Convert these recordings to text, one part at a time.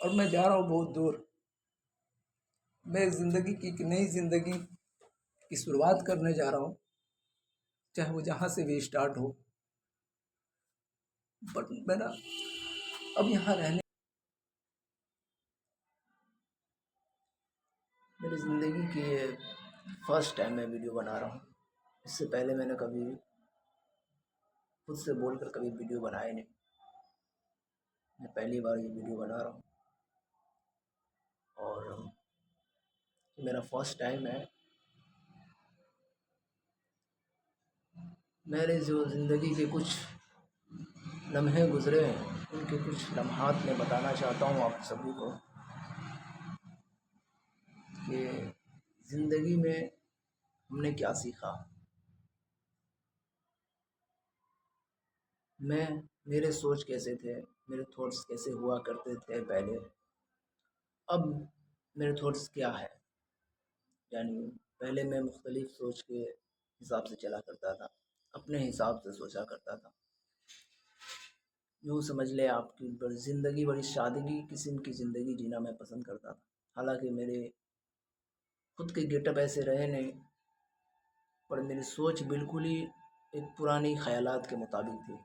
और मैं जा रहा हूँ बहुत दूर। मैं ज़िंदगी की एक नई ज़िंदगी की शुरुआत करने जा रहा हूँ, चाहे वो जहाँ से भी स्टार्ट हो। बट मेरा अब यहाँ रहने मेरी ज़िंदगी की ये फर्स्ट टाइम मैं वीडियो बना रहा हूँ। इससे पहले मैंने कभी खुद से बोलकर कभी वीडियो बनाया नहीं। मैं पहली बार ये वीडियो बना रहा हूँ और मेरा फर्स्ट टाइम है। मेरे जो ज़िंदगी के कुछ लम्हे गुज़रे हैं, उनके कुछ लम्हात मैं बताना चाहता हूँ आप सभी को कि ज़िंदगी में हमने क्या सीखा। मेरे सोच कैसे थे, मेरे थॉट्स कैसे हुआ करते थे पहले, अब मेरे थॉट्स क्या है। यानी पहले मैं मुख्तलिफ सोच के हिसाब से चला करता था, अपने हिसाब से सोचा करता था। यूँ समझ ले आपकी ज़िंदगी बड़ी सादगी किस्म की ज़िंदगी जीना मैं पसंद करता था। हालांकि मेरे खुद के गेटअप ऐसे रहे नहीं, पर मेरी सोच बिल्कुल ही एक पुरानी ख्यालात के मुताबिक थी।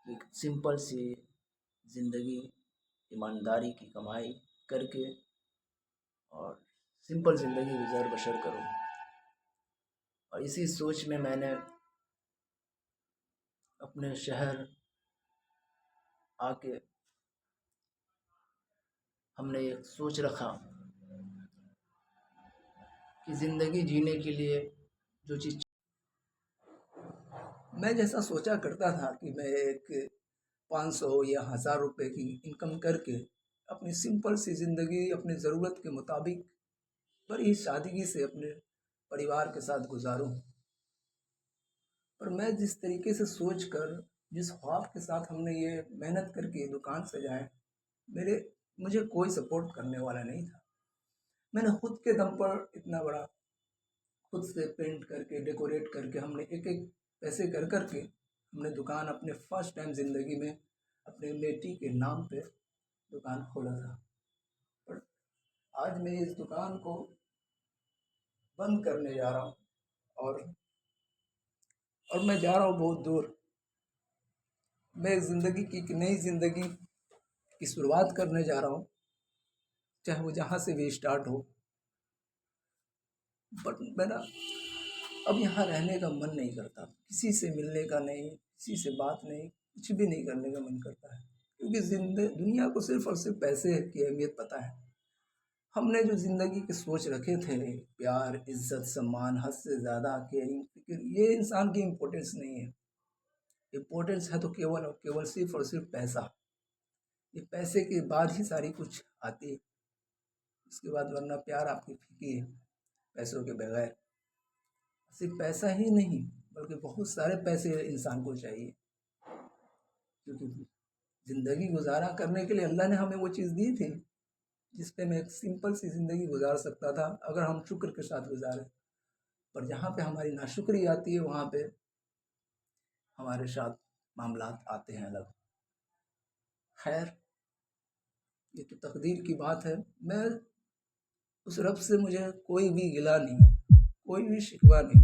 एक सिंपल सी ज़िंदगी, ईमानदारी की कमाई करके और सिंपल ज़िंदगी गुजर बसर करूँ। और इसी सोच में मैंने अपने शहर आके हमने एक सोच रखा कि ज़िंदगी जीने के लिए जो चीज़ मैं जैसा सोचा करता था कि मैं एक 500 या 1000 रुपए की इनकम करके अपनी सिंपल सी ज़िंदगी अपनी ज़रूरत के मुताबिक बड़ी सादगी से अपने परिवार के साथ गुजारूं। पर मैं जिस तरीके से सोच कर, जिस ख्वाब के साथ हमने ये मेहनत करके दुकान सजाए, मेरे मुझे कोई सपोर्ट करने वाला नहीं था। मैंने खुद के दम पर इतना बड़ा खुद से पेंट करके डेकोरेट करके हमने एक एक पैसे कर करके हमने दुकान अपने फर्स्ट टाइम ज़िंदगी में अपने बेटी के नाम पे दुकान खोला था। पर आज मैं इस दुकान को बंद करने जा रहा हूँ और मैं जा रहा हूँ बहुत दूर। मैं ज़िंदगी की एक नई ज़िंदगी की शुरुआत करने जा रहा हूँ, चाहे वो जहाँ से भी स्टार्ट हो। बट मेरा अब यहाँ रहने का मन नहीं करता, किसी से मिलने का नहीं, किसी से बात नहीं, कुछ भी नहीं करने का मन करता है। क्योंकि दुनिया को सिर्फ और सिर्फ पैसे की अहमियत पता है। हमने जो ज़िंदगी के सोच रखे थे, प्यार, इज्जत, सम्मान, हद से ज़्यादा केयरिंग, फिक्र, ये इंसान की इम्पोर्टेंस नहीं है। इम्पोर्टेंस है तो केवल और केवल सिर्फ और सिर्फ पैसा। ये पैसे के बाद ही सारी कुछ आती है, उसके बाद वरना प्यार आपकी फीकी है पैसों के बगैर। सिर्फ पैसा ही नहीं बल्कि बहुत सारे पैसे इंसान को चाहिए, क्योंकि ज़िंदगी गुजारा करने के लिए अल्लाह ने हमें वो चीज़ दी थी जिस पे मैं एक सिंपल सी ज़िंदगी गुजार सकता था अगर हम शुक्र के साथ गुजारें। पर जहाँ पे हमारी नाशुक्री आती है वहाँ पे हमारे साथ मामलात आते हैं अलग। खैर, ये तो तकदीर की बात है। मैं उस रब से मुझे कोई भी गिला नहीं, कोई भी शिकवा नहीं।